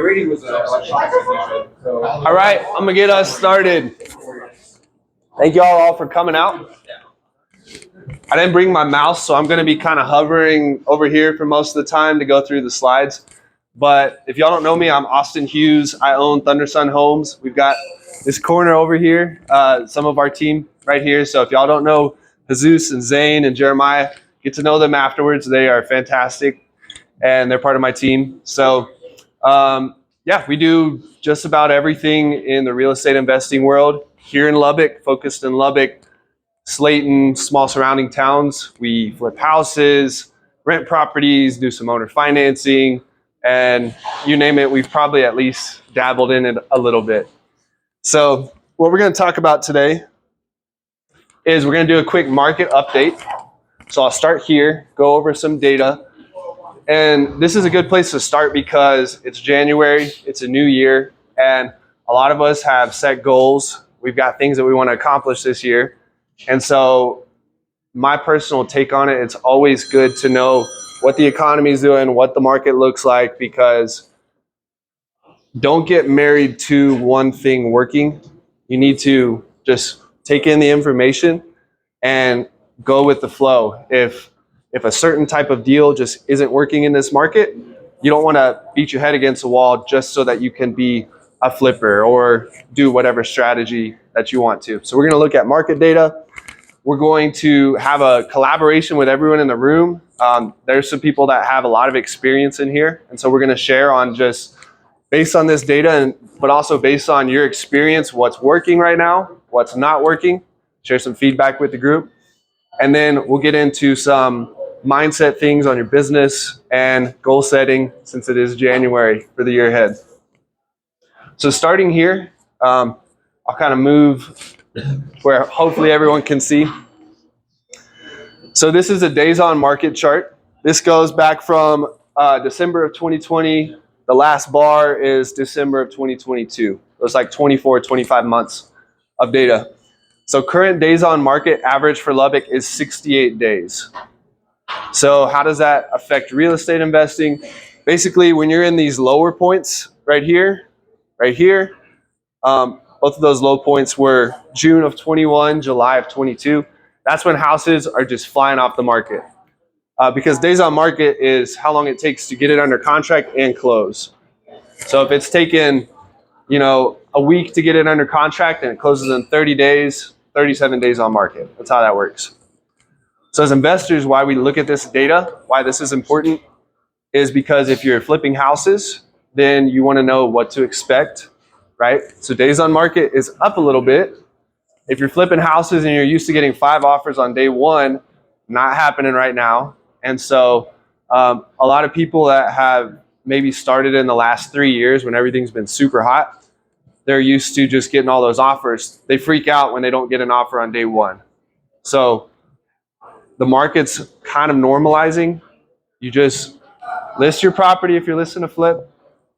Brady was an electronics technician. So. All right, I'm gonna get us started. Thank y'all all for coming out. I didn't bring my mouse, so I'm gonna be kind of hovering over here for most of the time to go through the slides. But if y'all don't know me, I'm Austin Hughes. I own Thunder Sun Homes. We've got this corner over here, some of our team right here. So if y'all don't know Jesus and Zane and Jeremiah, get to know them afterwards. They are fantastic, and they're part of my team. So yeah, we do just about everything in the real estate investing world here in Lubbock, focused in Lubbock, Slayton, small surrounding towns. We flip houses, rent properties, do some owner financing, and you name it, we've probably at least dabbled in it a little bit. So what we're going to talk about today is we're going to do a quick market update. So I'll start here, go over some data. And this is a good place to start because it's January, it's a new year, and a lot of us have set goals. We've got things that we want to accomplish this year. And so my personal take on it, it's always good to know what the economy is doing, what the market looks like, because don't get married to one thing working. You need to just take in the information and go with the flow. If a certain type of deal just isn't working in this market, you don't want to beat your head against the wall just so that you can be a flipper or do whatever strategy that you want to. So we're going to look at market data. We're going to have a collaboration with everyone in the room. There's some people that have a lot of experience in here. And so we're going to share on just based on this data, but also based on your experience, what's working right now, what's not working, share some feedback with the group. And then we'll get into some mindset things on your business and goal setting since it is January for the year ahead. So starting here, I'll kind of move where hopefully everyone can see. So this is a days on market chart. This goes back from December of 2020. The last bar is December of 2022. It was like 24, 25 months of data. So current days on market average for Lubbock is 68 days. So how does that affect real estate investing? Basically, when you're in these lower points right here, both of those low points were June of 21, July of 22. That's when houses are just flying off the market. Because days on market is how long it takes to get it under contract and close. So if it's taken, a week to get it under contract and it closes in 30 days, 37 days on market. That's how that works. So as investors, why we look at this data, why this is important, is because if you're flipping houses, then you want to know what to expect, right? So days on market is up a little bit. If you're flipping houses and you're used to getting 5 offers on day one, not happening right now. And so a lot of people that have maybe started in the last 3 years when everything's been super hot, they're used to just getting all those offers. They freak out when they don't get an offer on day one. So the market's kind of normalizing. You just list your property if you're listing a flip.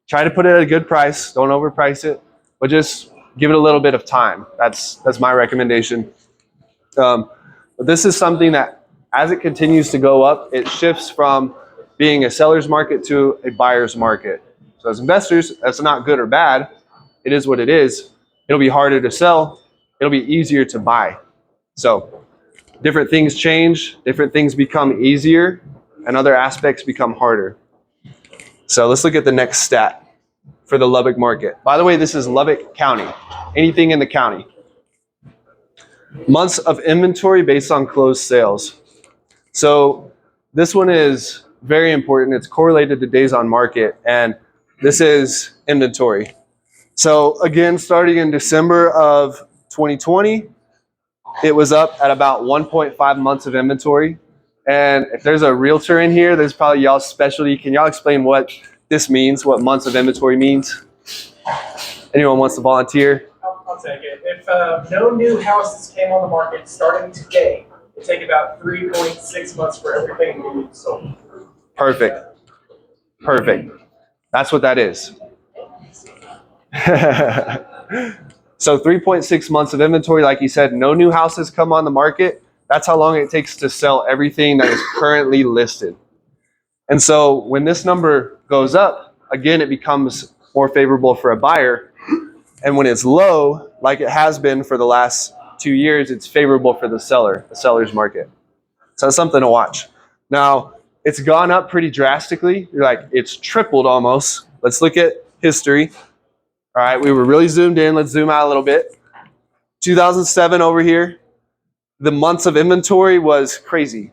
Try to put it at a good price. Don't overprice it, but just give it a little bit of time. That's my recommendation. But this is something that as it continues to go up, it shifts from being a seller's market to a buyer's market. So as investors, that's not good or bad. It is what it is. It'll be harder to sell. It'll be easier to buy. So different things change, different things become easier, and other aspects become harder. So let's look at the next stat for the Lubbock market. By the way, this is Lubbock County, anything in the county. Months of inventory based on closed sales. So this one is very important. It's correlated to days on market, and this is inventory. So again, starting in December of 2020, it was up at about 1.5 months of inventory. And if there's a realtor in here, there's probably y'all's specialty. Can y'all explain what this means, what months of inventory means? Anyone wants to volunteer? I'll take it. If no new houses came on the market starting today, it'd take about 3.6 months for everything to be sold. Perfect. That's what that is. So 3.6 months of inventory, like you said, no new houses come on the market. That's how long it takes to sell everything that is currently listed. And so when this number goes up, again, it becomes more favorable for a buyer. And when it's low, like it has been for the last 2 years, it's favorable for the seller's market. So that's something to watch. Now, it's gone up pretty drastically. You're like, it's tripled almost. Let's look at history. All right, we were really zoomed in. Let's zoom out a little bit. 2007 over here, the months of inventory was crazy.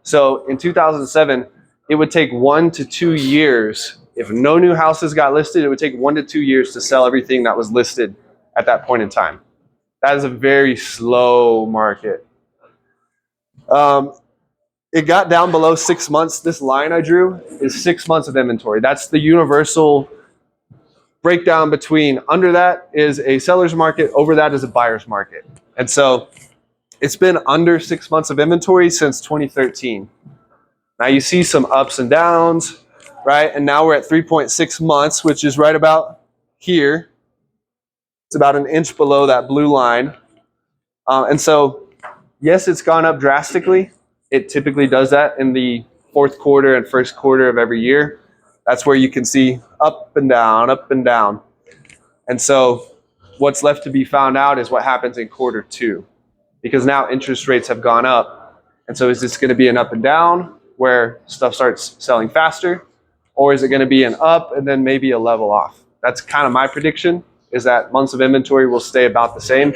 So in 2007, it would take 1 to 2 years. If no new houses got listed, it would take 1 to 2 years to sell everything that was listed at that point in time. That is a very slow market. It got down below 6 months. This line I drew is 6 months of inventory. That's the universal breakdown between under that is a seller's market, over that is a buyer's market. And so it's been under 6 months of inventory since 2013. Now you see some ups and downs, right? And now we're at 3.6 months, which is right about here. It's about an inch below that blue line. And so, yes, it's gone up drastically. It typically does that in the fourth quarter and first quarter of every year. That's where you can see up and down, up and down. And so what's left to be found out is what happens in quarter two, because now interest rates have gone up. And so is this going to be an up and down where stuff starts selling faster? Or is it going to be an up and then maybe a level off? That's kind of my prediction, is that months of inventory will stay about the same,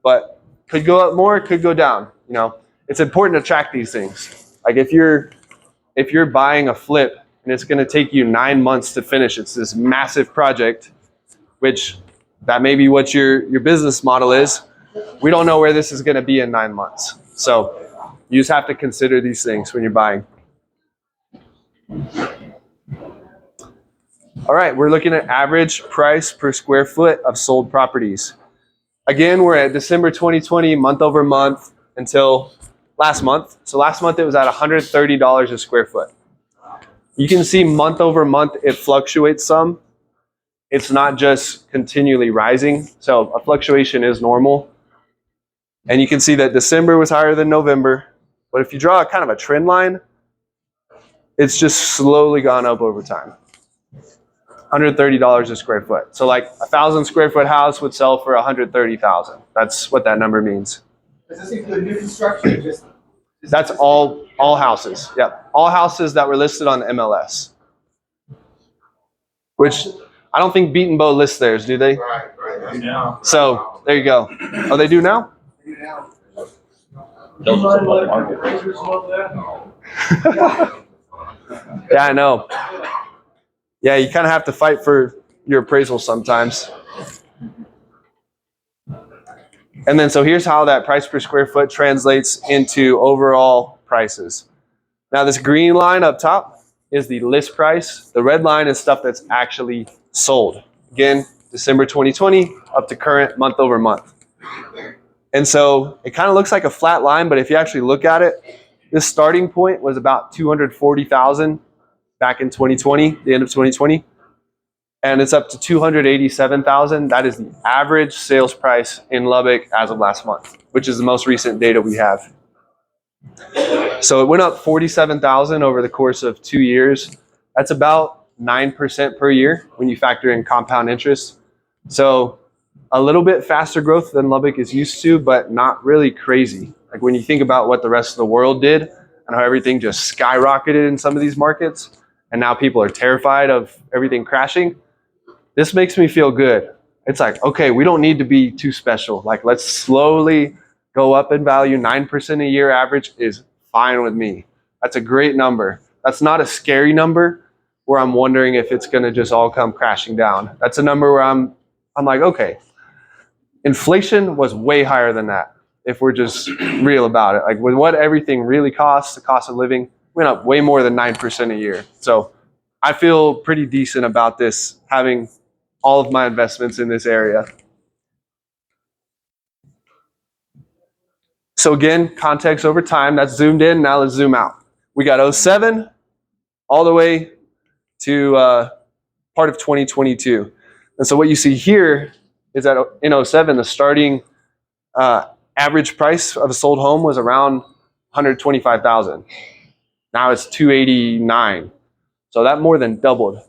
but could go up more, could go down. You know, it's important to track these things. Like if you're buying a flip and it's going to take you 9 months to finish, it's this massive project, which that may be what your business model is. We don't know where this is going to be in 9 months. So you just have to consider these things when you're buying. All right, we're looking at average price per square foot of sold properties. Again, we're at December 2020, month over month until last month. So last month it was at $130 a square foot. You can see month over month it fluctuates some. It's not just continually rising. So a fluctuation is normal. And you can see that December was higher than November. But if you draw kind of a trend line, it's just slowly gone up over time. $130 a square foot. So like 1,000 square foot house would sell for $130,000. That's what that number means. Does this include new construction or just? That's all houses. Yep. All houses that were listed on the MLS. Which I don't think Beat and Bow lists theirs, do they? Right. Yeah. So there you go. Oh, they do now? Yeah, I know. Yeah, you kind of have to fight for your appraisal sometimes. And then so here's how that price per square foot translates into overall prices. Now this green line up top is the list price. The red line is stuff that's actually sold. Again, December 2020 up to current month over month. And so it kind of looks like a flat line, but if you actually look at it, this starting point was about 240,000 back in 2020, the end of 2020. And it's up to 287,000. That is the average sales price in Lubbock as of last month, which is the most recent data we have. So it went up 47,000 over the course of 2 years. That's about 9% per year when you factor in compound interest. So a little bit faster growth than Lubbock is used to, but not really crazy. Like when you think about what the rest of the world did and how everything just skyrocketed in some of these markets, and now people are terrified of everything crashing, this makes me feel good. It's like, okay, we don't need to be too special. Like, let's slowly go up in value. 9% a year average is fine with me. That's a great number. That's not a scary number where I'm wondering if it's going to just all come crashing down. That's a number where I'm like, okay, inflation was way higher than that if we're just real about it. Like with what everything really costs, the cost of living went up way more than 9% a year. So I feel pretty decent about this, having all of my investments in this area. So again, context over time, that's zoomed in. Now let's zoom out. We got 07 all the way to part of 2022. And so what you see here is that in 07, the starting average price of a sold home was around $125,000. Now it's $289,000. So that more than doubled.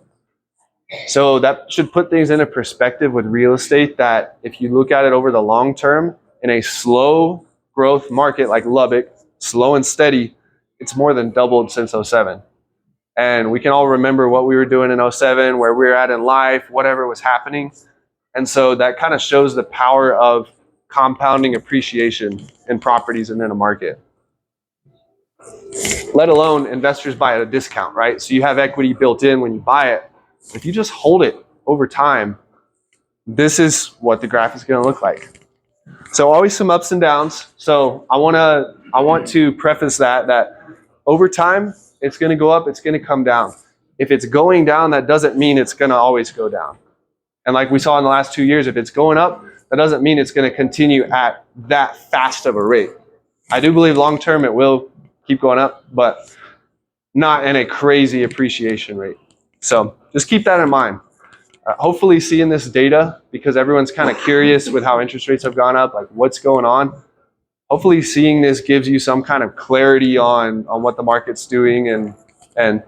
So that should put things into perspective with real estate, that if you look at it over the long term, in a slow growth market like Lubbock, slow and steady, it's more than doubled since '07. And we can all remember what we were doing in '07, where we were at in life, whatever was happening. And so that kind of shows the power of compounding appreciation in properties and in a market. Let alone investors buy at a discount, right? So you have equity built in when you buy it. If you just hold it over time, this is what the graph is going to look like. So always some ups and downs. So I want to preface that over time, it's going to go up, it's going to come down. If it's going down, that doesn't mean it's going to always go down. And like we saw in the last 2 years, if it's going up, that doesn't mean it's going to continue at that fast of a rate. I do believe long term it will keep going up, but not in a crazy appreciation rate. So just keep that in mind. Hopefully seeing this data, because everyone's kind of curious with how interest rates have gone up, like what's going on. Hopefully seeing this gives you some kind of clarity on what the market's doing, and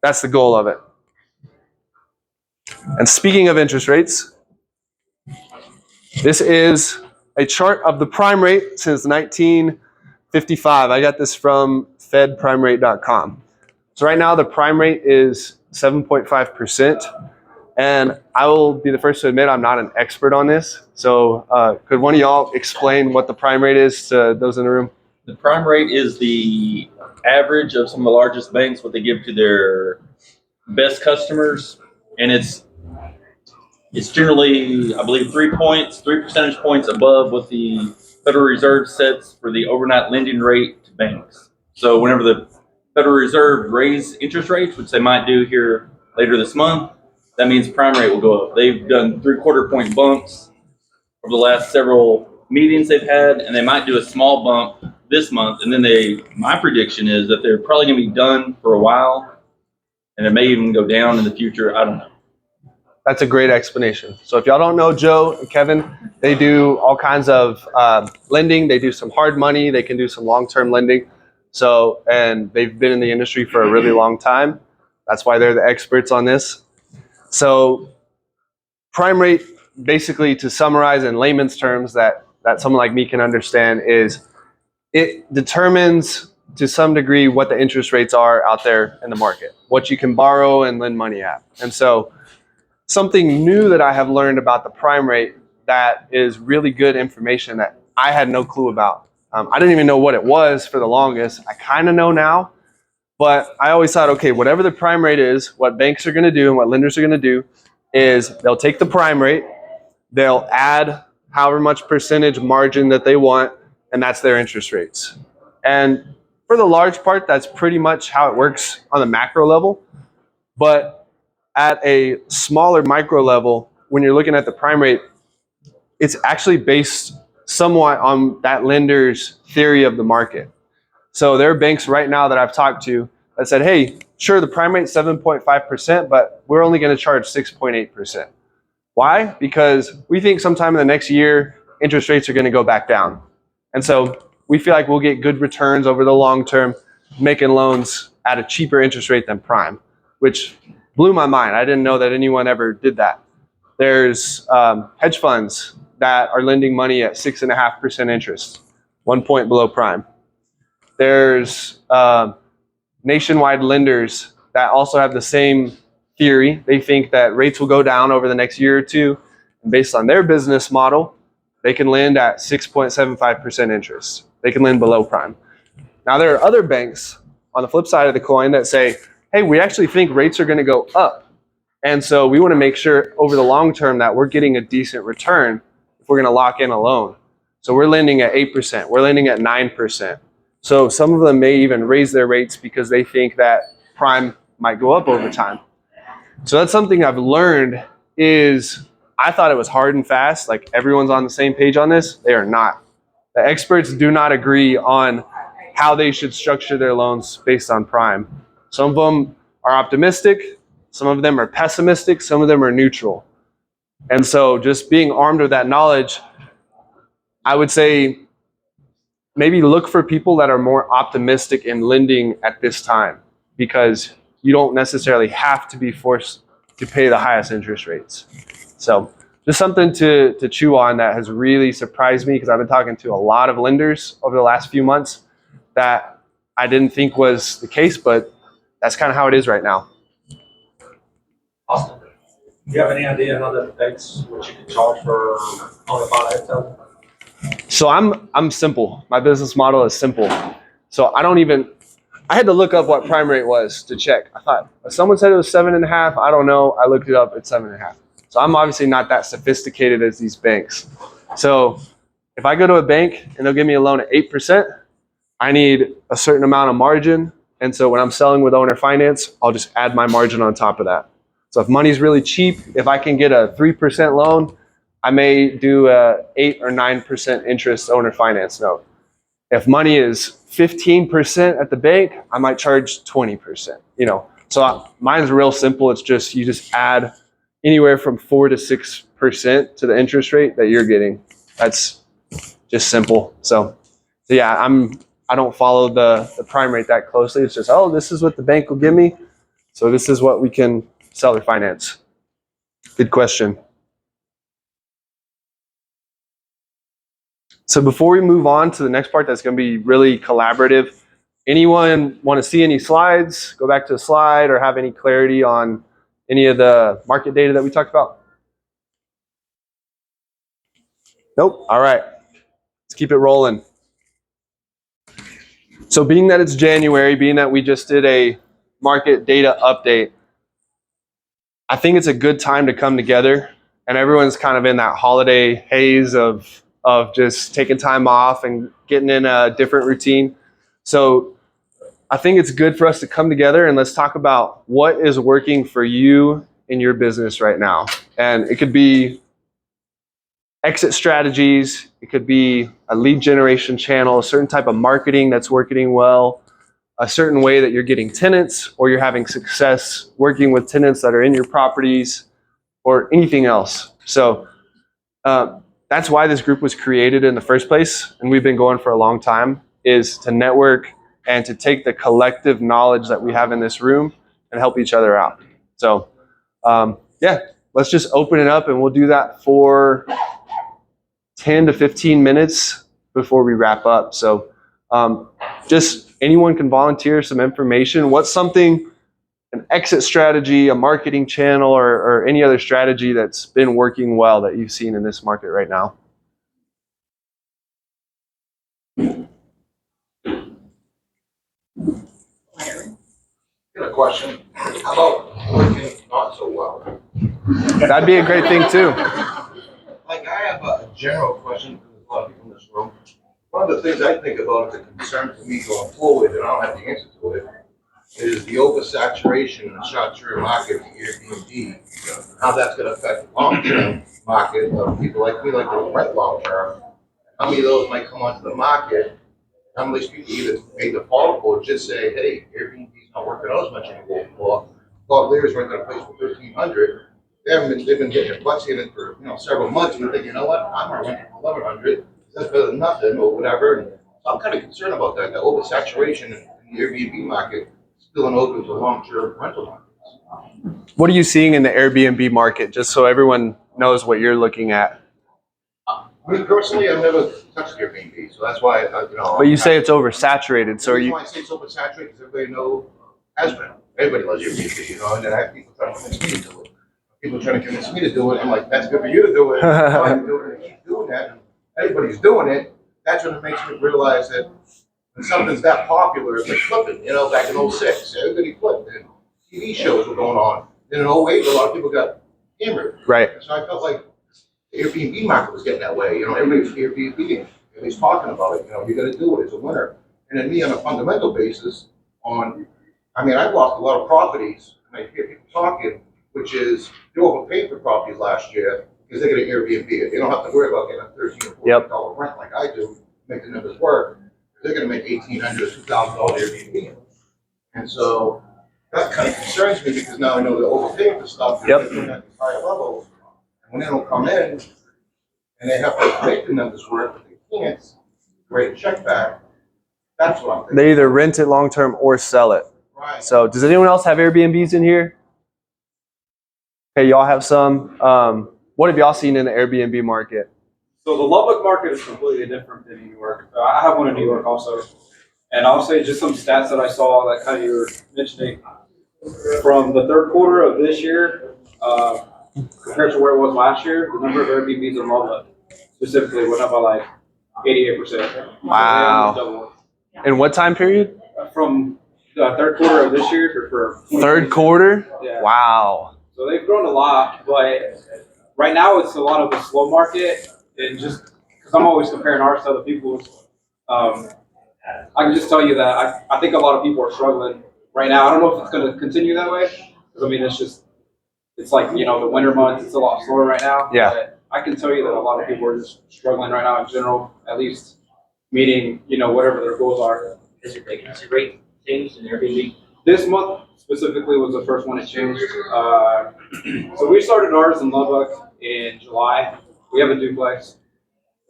that's the goal of it. And speaking of interest rates, this is a chart of the prime rate since 1955. I got this from fedprimerate.com. So right now the prime rate is 7.5%. And I will be the first to admit I'm not an expert on this. So could one of y'all explain what the prime rate is to those in the room? The prime rate is the average of some of the largest banks, what they give to their best customers. And it's generally, I believe, 3 percentage points above what the Federal Reserve sets for the overnight lending rate to banks. So whenever the Federal Reserve raise interest rates, which they might do here later this month, that means prime rate will go up. They've done 3/4 point bumps over the last several meetings they've had, and they might do a small bump this month. And then my prediction is that they're probably going to be done for a while, and it may even go down in the future. I don't know. That's a great explanation. So if y'all don't know Joe and Kevin, they do all kinds of lending. They do some hard money. They can do some long-term lending. So, and they've been in the industry for a really long time. That's why they're the experts on this. So prime rate, basically to summarize in layman's terms that someone like me can understand, is it determines to some degree what the interest rates are out there in the market, what you can borrow and lend money at. And so something new that I have learned about the prime rate that is really good information that I had no clue about. I didn't even know what it was for the longest. I kind of know now, but I always thought, okay, whatever the prime rate is, what banks are going to do and what lenders are going to do is they'll take the prime rate, they'll add however much percentage margin that they want, and that's their interest rates. And for the large part, that's pretty much how it works on the macro level. But at a smaller micro level, when you're looking at the prime rate, it's actually based somewhat on that lender's theory of the market. So there are banks right now that I've talked to that said, hey, sure, the prime rate's 7.5%, but we're only going to charge 6.8%. Why? Because we think sometime in the next year, interest rates are going to go back down. And so we feel like we'll get good returns over the long term, making loans at a cheaper interest rate than prime, which blew my mind. I didn't know that anyone ever did that. There's hedge funds that are lending money at 6.5% interest, 1 point below prime. There's nationwide lenders that also have the same theory. They think that rates will go down over the next year or two. And based on their business model, they can lend at 6.75% interest. They can lend below prime. Now, there are other banks on the flip side of the coin that say, hey, we actually think rates are going to go up. And so we want to make sure over the long term that we're getting a decent return if we're going to lock in a loan. So we're lending at 8%. We're lending at 9%. So some of them may even raise their rates because they think that prime might go up over time. So that's something I've learned is I thought it was hard and fast, like everyone's on the same page on this. They are not. The experts do not agree on how they should structure their loans based on prime. Some of them are optimistic, some of them are pessimistic, some of them are neutral. And so just being armed with that knowledge, I would say maybe look for people that are more optimistic in lending at this time, because you don't necessarily have to be forced to pay the highest interest rates. So just something to chew on that has really surprised me, because I've been talking to a lot of lenders over the last few months that I didn't think was the case, but that's kind of how it is right now. Awesome. Do you have any idea how that affects what you can charge for on the finance? So I'm simple. My business model is simple. So I had to look up what prime rate was to check. I thought someone said it was 7.5. I don't know. I looked it up. It's 7.5. So I'm obviously not that sophisticated as these banks. So if I go to a bank and they'll give me a loan at 8%, I need a certain amount of margin. And so when I'm selling with owner finance, I'll just add my margin on top of that. So if money's really cheap, if I can get a 3% loan, I may do a 8 or 9% interest owner finance note. If money is 15% at the bank, I might charge 20%. So mine's real simple. It's just you just add anywhere from 4 to 6% to the interest rate that you're getting. That's just simple. So yeah, I don't follow the prime rate that closely. It's just, oh, this is what the bank will give me, so this is what we can sell or finance. Good question. So before we move on to the next part, that's going to be really collaborative. Anyone want to see any slides? Go back to the slide, or have any clarity on any of the market data that we talked about? Nope. All right. Let's keep it rolling. So being that it's January, being that we just did a market data update, I think it's a good time to come together, and everyone's kind of in that holiday haze of just taking time off and getting in a different routine. So I think it's good for us to come together and let's talk about what is working for you in your business right now. And it could be exit strategies, it could be a lead generation channel, a certain type of marketing that's working well, a certain way that you're getting tenants, or you're having success working with tenants that are in your properties, or anything else. So that's why this group was created in the first place, and we've been going for a long time, is to network and to take the collective knowledge that we have in this room and help each other out. So yeah, let's just open it up, and we'll do that for 10 to 15 minutes before we wrap up. So just anyone can volunteer some information. What's something, an exit strategy, a marketing channel, or any other strategy that's been working well that you've seen in this market right now? A question. How about working not so well? That'd be a great thing too. Like, I have a general question for a lot of people in this room. One of the things I think about as a concern to me going forward, and I don't have the answer to it, is the oversaturation in the short-term market, the Airbnb, how that's going to affect the long-term market of people like me, like to rent long-term. How many of those might come onto the market? How many of these people either may default or just say, hey, Airbnb's not working out as much anymore. Bob Lear's renting a place for $1,500. They've been getting their butts in it for several months, and they think, you know what, I'm gonna rent it for $1,100. That's better than nothing, or whatever. And so I'm kind of concerned about that. The oversaturation in the Airbnb market spilling over to long-term rental markets. What are you seeing in the Airbnb market, just so everyone knows what you're looking at? Me personally, I've never touched Airbnb, so that's why But you say it's oversaturated, so are you? Why I say it's oversaturated because everybody knows has been. Everybody loves Airbnb, and then I have people trying to convince me to do it. People trying to convince me to do it. I'm like, that's good for you to do it. Why you do it and keep doing that? And everybody's doing it. That's when it makes me realize that when something's that popular, it's like flipping. Back in '06, everybody flipped, and TV shows were going on. Then in '08, a lot of people got hammered. Right. So I felt like the Airbnb market was getting that way. Everybody's Airbnb, everybody's talking about it. You got to do it. It's a winner. And then me, on a fundamental basis, I've lost a lot of properties, and I hear people talking, which is they overpaid for properties last year because they're going to Airbnb it. They don't have to worry about getting a $13 or $14 rent like I do, make the numbers work. They're going to make $1,800 or $2,000 Airbnb. And so that kind of concerns me because now I know they're overpaying for stuff. They're at these higher levels. And when they don't come in and they have to make the numbers work, but they can't write a check back, that's what I'm thinking. They either rent it long term or sell it. Right. So does anyone else have Airbnbs in here? Okay, y'all have some. What have y'all seen in the Airbnb market? So the Lubbock market is completely different than New York. I have one in New York also. And I'll say just some stats that I saw that kind of you were mentioning. From the third quarter of this year, compared to where it was last year, the number of Airbnbs in Lubbock specifically went up by like 88%. Wow. In what time period? From the third quarter of this year for Third quarter? Yeah. Wow. So they've grown a lot, but right now it's a lot of a slow market. And just because I'm always comparing ours to other people's, I can just tell you that I think a lot of people are struggling right now. I don't know if it's going to continue that way. Because I mean, it's like, the winter months, it's a lot slower right now. Yeah. But I can tell you that a lot of people are just struggling right now in general, at least meeting, whatever their goals are. Has your vacancy rate changed in Airbnb? This month specifically was the first one it changed. So we started ours in Lubbock in July. We have a duplex,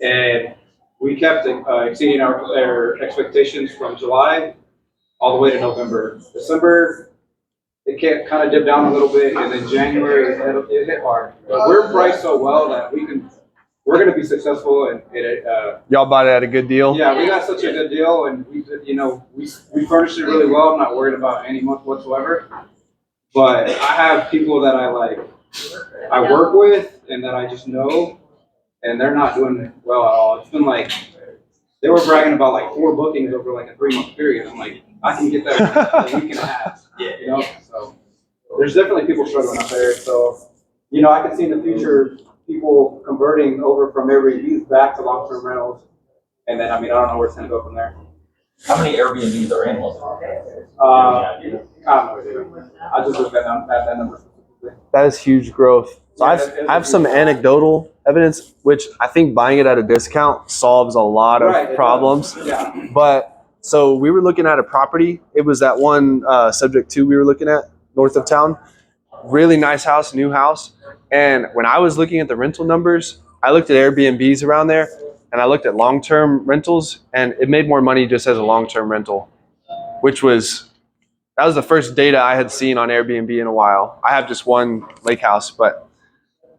and we kept exceeding our expectations from July all the way to November. December, it kind of dipped down a little bit, and then January it hit hard. But we're priced so well that we're going to be successful, and Y'all bought it at a good deal? yeah, we got such a good deal, and we furnished it really well. I'm not worried about any month whatsoever. But I have people that I work with, and that I just know, and they're not doing well at all. It's been like they were bragging about like 4 bookings over like a 3-month period. I'm like, I can get that in a week and a half. Yeah. So there's definitely people struggling out there. So I can see in the future people converting over from Airbnbs back to long-term rentals, and then I don't know where it's gonna go from there. How many Airbnbs are in Lubbock? I don't know. I just looked at that number. That is huge growth. So I have some anecdotal evidence, which I think buying it at a discount solves a lot of problems. Yeah. But so we were looking at a property. It was that one subject 2 we were looking at north of town. Really nice house, new house. And when I was looking at the rental numbers, I looked at Airbnbs around there, and I looked at long-term rentals, and it made more money just as a long-term rental, that was the first data I had seen on Airbnb in a while. I have just one lake house, but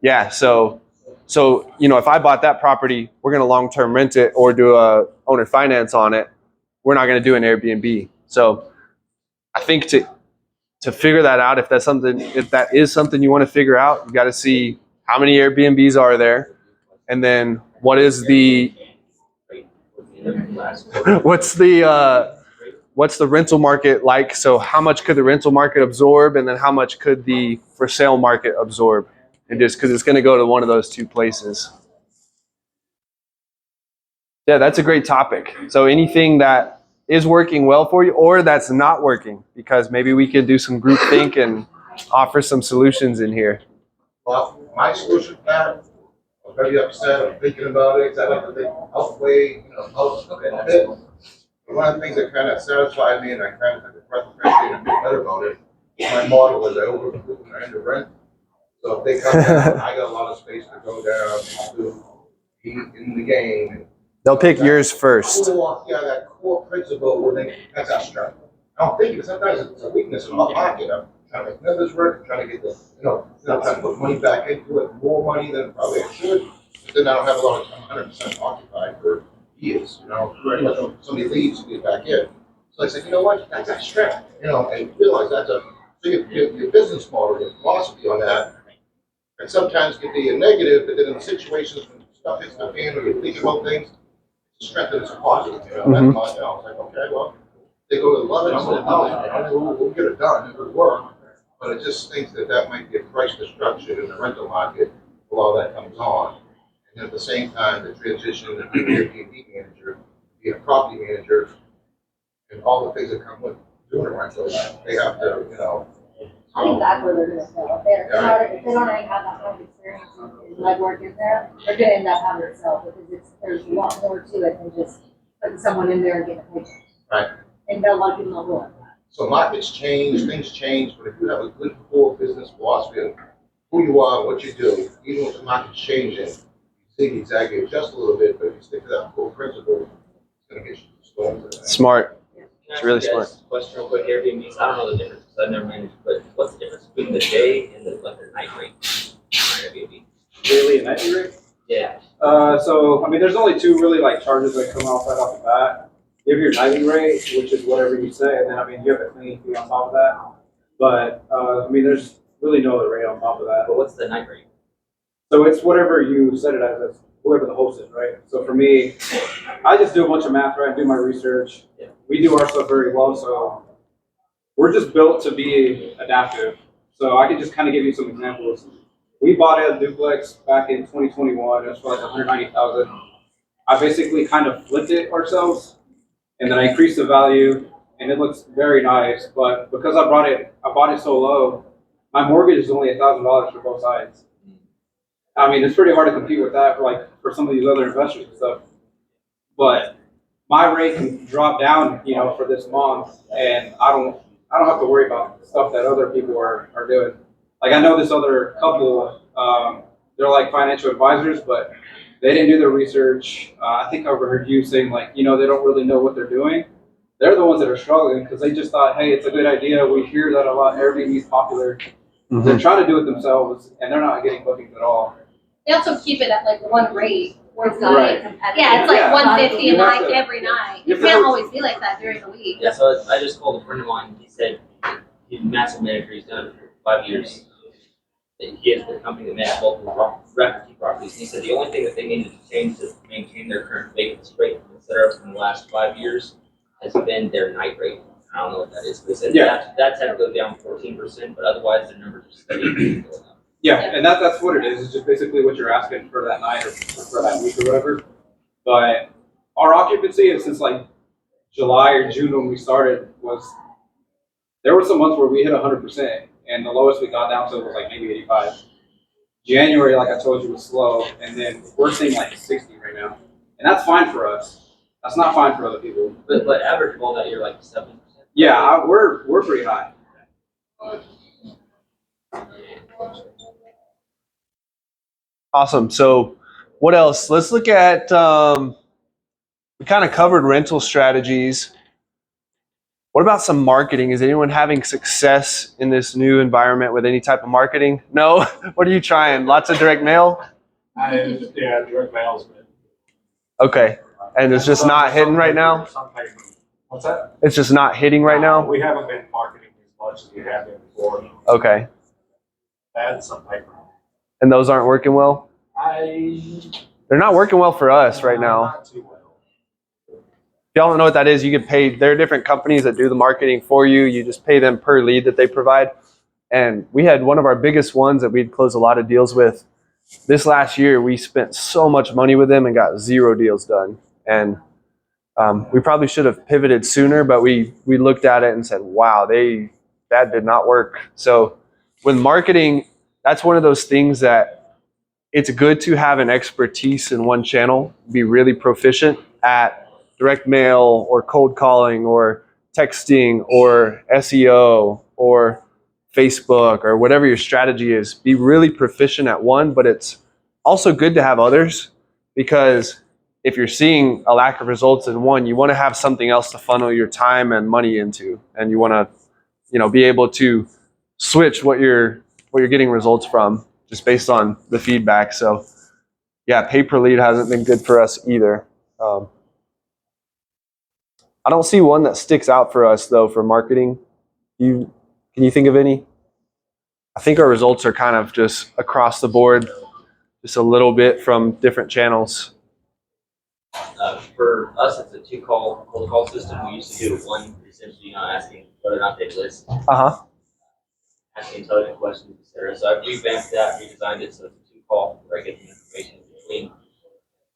yeah, so if I bought that property, we're going to long-term rent it or do a owner finance on it. We're not going to do an Airbnb. So I think to figure that out, if that is something you want to figure out, you got to see how many Airbnbs are there, and then what's the rental market like? So how much could the rental market absorb, and then how much could the for sale market absorb? And just because it's going to go to one of those 2 places. Yeah, that's a great topic. So anything that is working well for you or that's not working, because maybe we could do some group think and offer some solutions in here. Well, my solution to that, I'm very upset, I'm thinking about it, because I like to think outweigh, a bit. One of the things that kind of satisfied me, and I kind of took a breath of fresh air and feel better about it, my model is I overprove and I under rent. So if they come down, I got a lot of space to go down to be in the game. They'll pick yours first. That core principle, that's our strength. I don't think it, sometimes it's a weakness in my pocket. I'm trying to make numbers work, I'm trying to get trying to put money back into it, more money than probably I should. But then I don't have a lot of time, 100% occupied for years, pretty much when somebody leaves, you get back in. So I said, you know what, that's our strength, and realize so your business model, your philosophy on that, and sometimes can be a negative, but then in situations when stuff hits the fan or you're thinking about things, strength is positive, That's my, I was like, okay, well, they go to 11, I'm going to do it, we'll get it done, it'll work. But it just thinks that might be a price destruction in the rental market while all that comes on. And at the same time, the transition to being an Airbnb manager, being a property manager, and all the things that come with doing a rental, they have to, I think that's where they're going to sell. If they don't already have that kind of experience in legwork in there, they're going to end up having to sell because there's a lot more to it than just putting someone in there and getting a paycheck. Right. And a lot of people don't realize that. So markets change, things change, but if you have a good core business philosophy of who you are, what you do, even if the market's changing, you zig exactly adjust a little bit, but if you stick to that core principle, it's going to get you storms. Smart. It's really smart. Question real quick, Airbnbs. I don't know the difference. I've never managed, but what's the difference between the day and the night rate on Airbnb? Daily and nightly rate? Yeah. So, I mean, there's only two really like charges that come off right off the bat. You have your nightly rate, which is whatever you say, and then, I mean, you have a cleaning fee on top of that. But, I mean, there's really no other rate on top of that. But what's the night rate? So it's whatever you set it as whoever the host is, right? So for me, I just do a bunch of math, right? I do my research. Yeah. We do our stuff very well, so we're just built to be adaptive. So I can just kind of give you some examples. We bought a duplex back in 2021. It was for like 190,000. I basically kind of flipped it ourselves, and then I increased the value, and it looks very nice. But because I bought it so low, my mortgage is only $1,000 for both sides. I mean, it's pretty hard to compete with that, like for some of these other investors and stuff. But my rate can drop down, you know, for this month, and I don't have to worry about stuff that other people are doing. Like I know this other couple, they're like financial advisors, but they didn't do their research. I think I overheard you saying like, you know, they don't really know what they're doing. They're the ones that are struggling because they just thought, hey, it's a good idea. We hear that a lot. Airbnb is popular. Mm-hmm. They're trying to do it themselves, and they're not getting bookings at all. They also keep it at like one rate where it's not Right. competitive. Yeah, it's like Yeah. 150 You a have night to- every night. you It have to- can't always be like that during the week. Yeah, so I just called a friend of mine. He said he's a massive manager. He's done it for 5 years. And he has the company that manages multiple refugee properties. And he said the only thing that they needed to change to maintain their current vacancy rate, etc., from the last 5 years, has been their night rate. I don't know what that is, but he said Yeah. that's had to go down 14%, but otherwise the numbers are steady going up. Yeah, and that's what it is. It's just basically what you're asking for that night or for that week or whatever. But our occupancy is since like July or June when we started there were some months where we hit 100%, and the lowest we got down to was like maybe 85. January, like I told you, was slow, and then we're seeing like 60 right now, and that's fine for us. That's not fine for other people. But average of all that year, like 7%. Yeah, we're pretty high. Awesome. So what else? Let's look at, we kind of covered rental strategies. What about some marketing? Is anyone having success in this new environment with any type of marketing? No? What are you trying? Lots of direct mail? Yeah, direct mail's been. Okay. And it's just not hitting right now? What's that? It's just not hitting right now? We haven't been marketing as much as we have been before. Okay. Add some paper. And those aren't working well? They're not working well for us right now. Not too well. If y'all don't know what that is, you get paid. There are different companies that do the marketing for you. You just pay them per lead that they provide. And we had one of our biggest ones that we'd closed a lot of deals with. This last year, we spent so much money with them and got 0 deals done. And we probably should have pivoted sooner, but we looked at it and said, wow, that did not work. So with marketing, that's one of those things that it's good to have an expertise in one channel, be really proficient at direct mail or cold calling or texting or SEO or Facebook or whatever your strategy is. Be really proficient at one, but it's also good to have others, because if you're seeing a lack of results in one, you want to have something else to funnel your time and money into, and you want to, be able to switch what you're getting results from just based on the feedback. So yeah, pay per lead hasn't been good for us either. I don't see one that sticks out for us though for marketing. Can you think of any? I think our results are kind of just across the board, just a little bit from different channels. For us, it's a 2-call cold call system. We used to do one, essentially, asking whether or not they'd list, asking intelligent questions, etc. So I've revamped that, redesigned it so it's a 2-call where I get the information in between.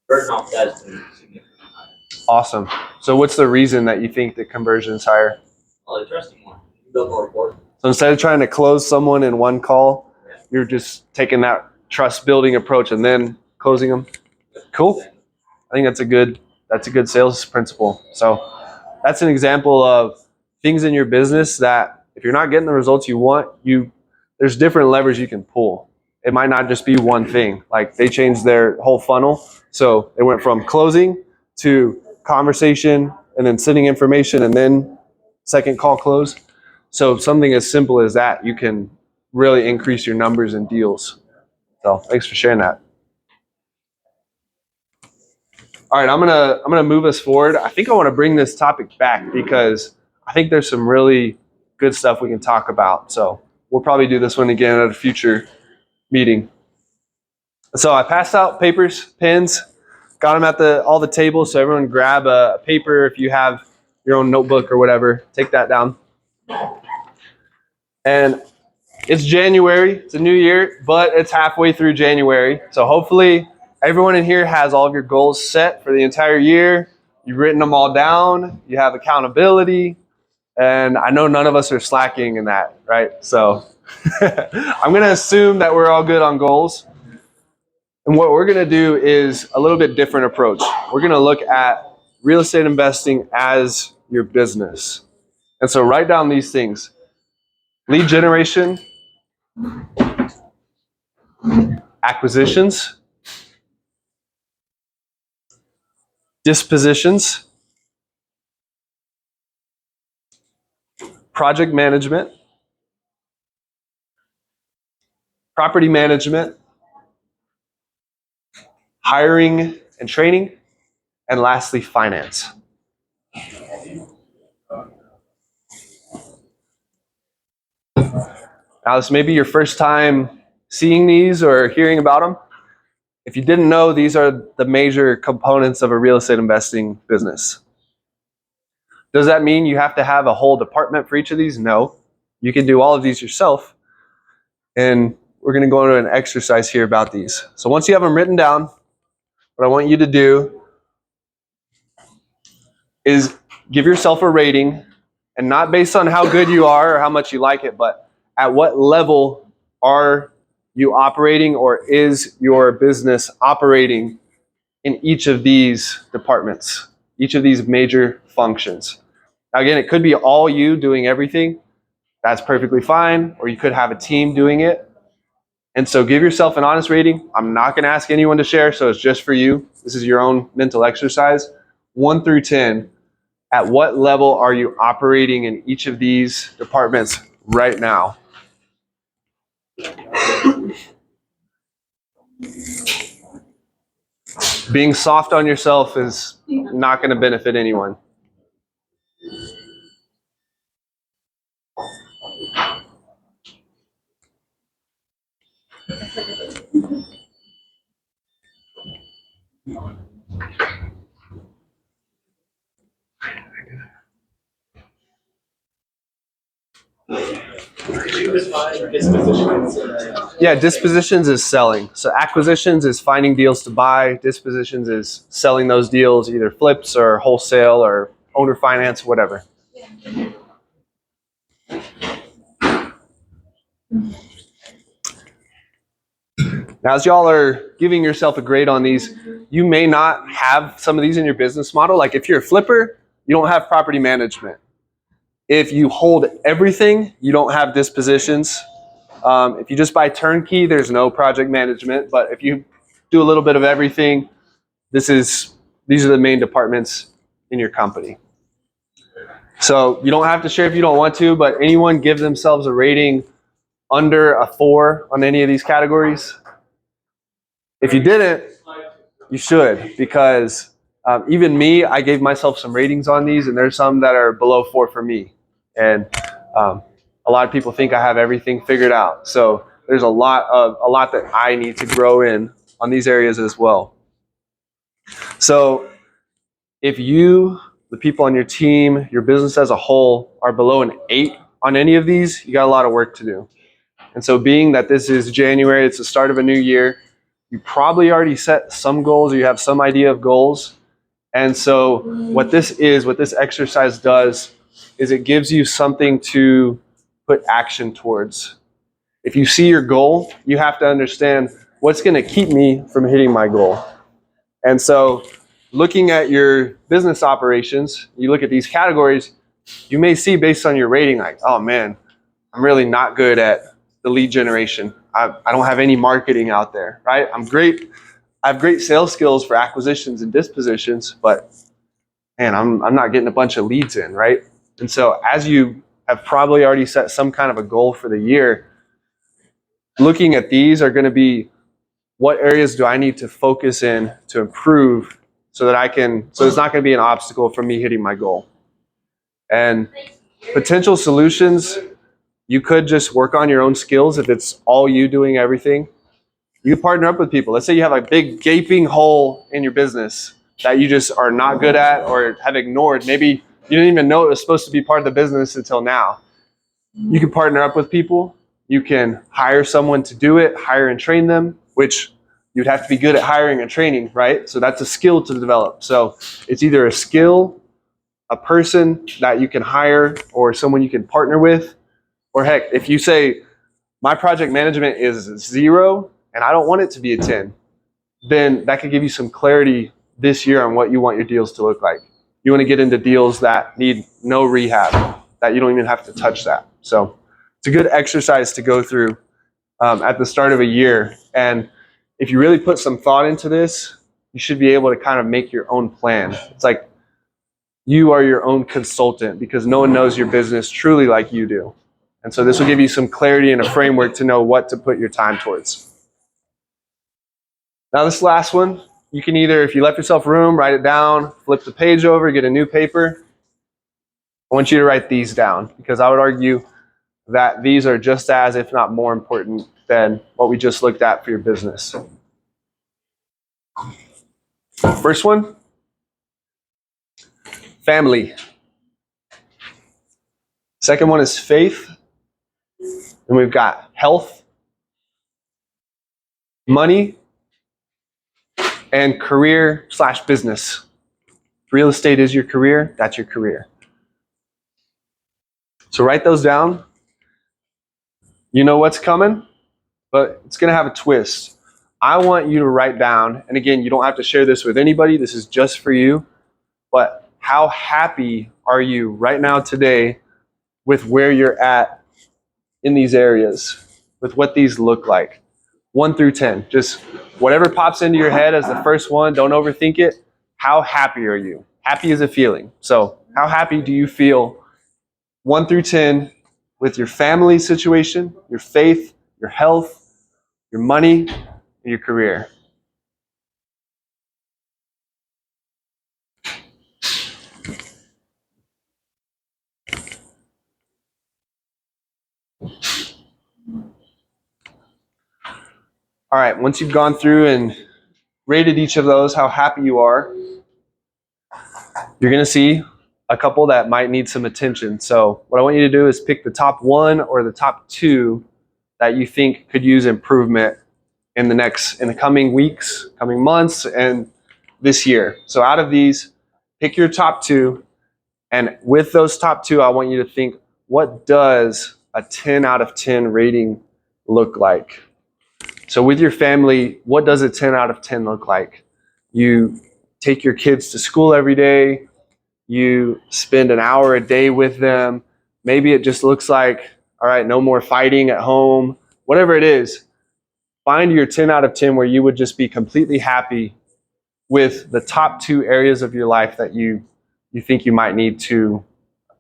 Conversion off that has been significantly higher. Awesome. So what's the reason that you think the conversion is higher? Well, they trust you more. You build more rapport. So instead of trying to close someone in one call, you're just taking that trust building approach and then closing them. Cool. I think that's a good sales principle. So that's an example of things in your business that if you're not getting the results you want, there's different levers you can pull. It might not just be one thing. Like they changed their whole funnel. So it went from closing to conversation and then sending information and then second call close. So something as simple as that, you can really increase your numbers and deals. So thanks for sharing that. All right, I'm gonna move us forward. I think I want to bring this topic back because I think there's some really good stuff we can talk about. So we'll probably do this one again at a future meeting. So I passed out papers, pens, got them at all the tables. So everyone grab a paper if you have your own notebook or whatever. Take that down. And it's January. It's a new year, but it's halfway through January. So hopefully everyone in here has all of your goals set for the entire year. You've written them all down. You have accountability. And I know none of us are slacking in that, right? So I'm going to assume that we're all good on goals. And what we're going to do is a little bit different approach. We're going to look at real estate investing as your business. And so write down these things: lead generation, acquisitions, dispositions, project management, property management, hiring and training, and lastly, finance. Now, this may be your first time seeing these or hearing about them. If you didn't know, these are the major components of a real estate investing business. Does that mean you have to have a whole department for each of these? No. You can do all of these yourself. And we're going to go into an exercise here about these. So once you have them written down, what I want you to do is give yourself a rating, and not based on how good you are or how much you like it, but at what level are you operating, or is your business operating in each of these departments, each of these major functions. Now again, it could be all you doing everything. That's perfectly fine. Or you could have a team doing it. And so give yourself an honest rating. I'm not going to ask anyone to share, so it's just for you. This is your own mental exercise. 1 through 10, at what level are you operating in each of these departments right now? Being soft on yourself is not going to benefit anyone. Yeah, dispositions is selling. So acquisitions is finding deals to buy. Dispositions is selling those deals, either flips or wholesale or owner finance, whatever. Now, as y'all are giving yourself a grade on these, you may not have some of these in your business model. Like if you're a flipper, you don't have property management. If you hold everything, you don't have dispositions. If you just buy turnkey, there's no project management. But if you do a little bit of everything, these are the main departments in your company. So you don't have to share if you don't want to, but anyone give themselves a rating under a 4 on any of these categories? If you didn't, you should, because even me, I gave myself some ratings on these, and there's some that are below 4 for me. And a lot of people think I have everything figured out. So there's a lot that I need to grow in on these areas as well. So if you, the people on your team, your business as a whole, are below an 8 on any of these, you got a lot of work to do. And so being that this is January, it's the start of a new year, you probably already set some goals, or you have some idea of goals. And so what this exercise does is it gives you something to put action towards. If you see your goal, you have to understand what's going to keep me from hitting my goal. And so looking at your business operations, you look at these categories, you may see based on your rating like, oh man, I'm really not good at the lead generation. I don't have any marketing out there, right? I have great sales skills for acquisitions and dispositions, but man, I'm not getting a bunch of leads in, right? And so as you have probably already set some kind of a goal for the year. Looking at these are going to be, what areas do I need to focus in to improve so that so it's not going to be an obstacle for me hitting my goal. And potential solutions, you could just work on your own skills if it's all you doing everything. You partner up with people. Let's say you have a big gaping hole in your business that you just are not good at or have ignored. Maybe you didn't even know it was supposed to be part of the business until now. You can partner up with people. You can hire someone to do it, hire and train them, which you'd have to be good at hiring and training, right? So that's a skill to develop. So it's either a skill, a person that you can hire, or someone you can partner with. Or heck, if you say, my project management is 0 and I don't want it to be a 10, then that could give you some clarity this year on what you want your deals to look like. You want to get into deals that need no rehab, that you don't even have to touch that. So it's a good exercise to go through at the start of a year. And if you really put some thought into this, you should be able to kind of make your own plan. It's like you are your own consultant because no one knows your business truly like you do. And so this will give you some clarity and a framework to know what to put your time towards. Now this last one, you can either, if you left yourself room, write it down, flip the page over, get a new paper. I want you to write these down because I would argue that these are just as, if not more important than what we just looked at for your business. First one, family. Second one is faith. And we've got health, money, and career/business. Real estate is your career, that's your career. So write those down. You know what's coming, but it's going to have a twist. I want you to write down, and again, you don't have to share this with anybody, this is just for you, but how happy are you right now today with where you're at in these areas, with what these look like? 1 through 10, just whatever pops into your head as the first one, don't overthink it. How happy are you? Happy is a feeling. So how happy do you feel 1 through 10 with your family situation, your faith, your health, your money, and your career? All right, once you've gone through and rated each of those, how happy you are, you're going to see a couple that might need some attention. So what I want you to do is pick the top 1 or the top 2 that you think could use improvement in the coming weeks, coming months, and this year. So out of these, pick your top 2, and with those top 2, I want you to think, what does a 10 out of 10 rating look like? So with your family, what does a 10 out of 10 look like? You take your kids to school every day, you spend an hour a day with them. Maybe it just looks like, all right, no more fighting at home, whatever it is. Find your 10 out of 10 where you would just be completely happy with the top 2 areas of your life that you think you might need to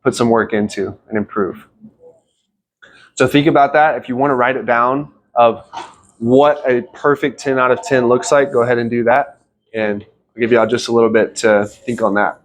put some work into and improve. So think about that. If you want to write it down of what a perfect 10 out of 10 looks like, go ahead and do that. And I'll give y'all just a little bit to think on that.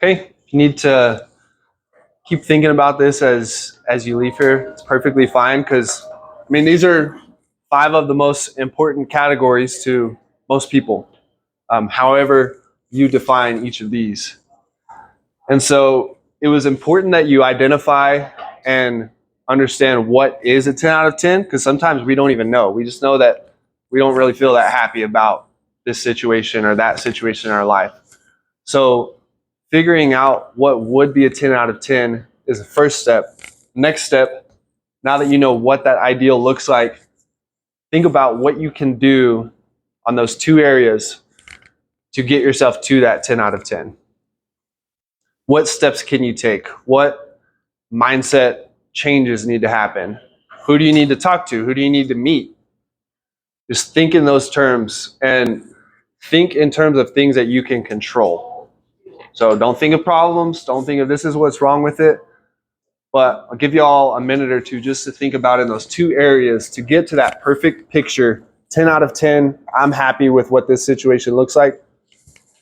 Okay, if you need to keep thinking about this as you leave here, it's perfectly fine, because I mean, these are 5 of the most important categories to most people. However, you define each of these. And so it was important that you identify and understand what is a 10 out of 10, because sometimes we don't even know. We just know that we don't really feel that happy about this situation or that situation in our life. So figuring out what would be a 10 out of 10 is the first step. Next step, now that you know what that ideal looks like, think about what you can do on those two areas to get yourself to that 10 out of 10. What steps can you take? What mindset changes need to happen? Who do you need to talk to? Who do you need to meet? Just think in those terms and think in terms of things that you can control. So don't think of problems. Don't think of this is what's wrong with it. But I'll give you all a minute or two just to think about in those two areas to get to that perfect picture. 10 out of 10, I'm happy with what this situation looks like.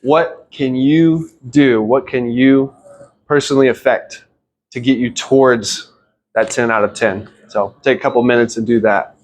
What can you do? What can you personally affect to get you towards that 10 out of 10? So take a couple minutes and do that.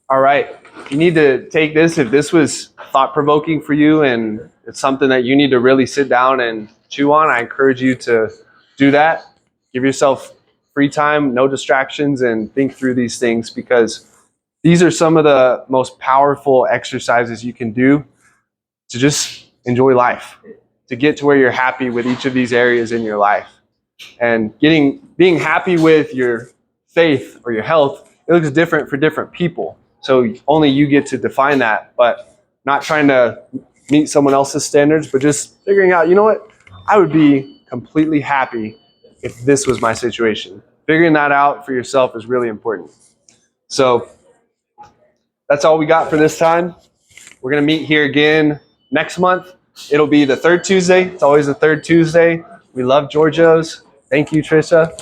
All right. You need to take this. If this was thought-provoking for you and it's something that you need to really sit down and chew on, I encourage you to do that. Give yourself free time, no distractions, and think through these things, because these are some of the most powerful exercises you can do to just enjoy life, to get to where you're happy with each of these areas in your life. And being happy with your faith or your health, it looks different for different people. So only you get to define that, but not trying to meet someone else's standards, but just figuring out, you know what, I would be completely happy if this was my situation. Figuring that out for yourself is really important. So that's all we got for this time. We're going to meet here again next month. It'll be the third Tuesday. It's always the third Tuesday. We love Giorgio's. Thank you, Trisha.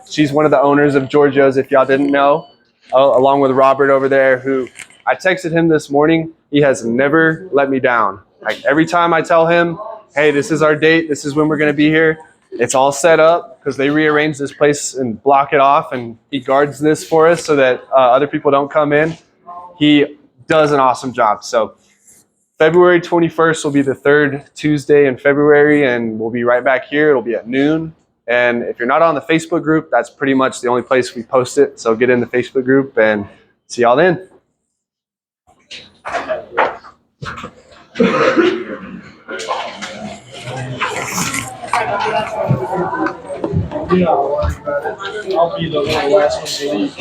She's one of the owners of Giorgio's, if y'all didn't know, along with Robert over there, who I texted him this morning. He has never let me down. Like every time I tell him, hey, this is our date, this is when we're going to be here, it's all set up because they rearrange this place and block it off, and he guards this for us so that other people don't come in. He does an awesome job. So February 21st will be the third Tuesday in February, and we'll be right back here. It'll be at noon. And if you're not on the Facebook group, that's pretty much the only place we post it. So get in the Facebook group and see y'all then. I'll be the last one to leave.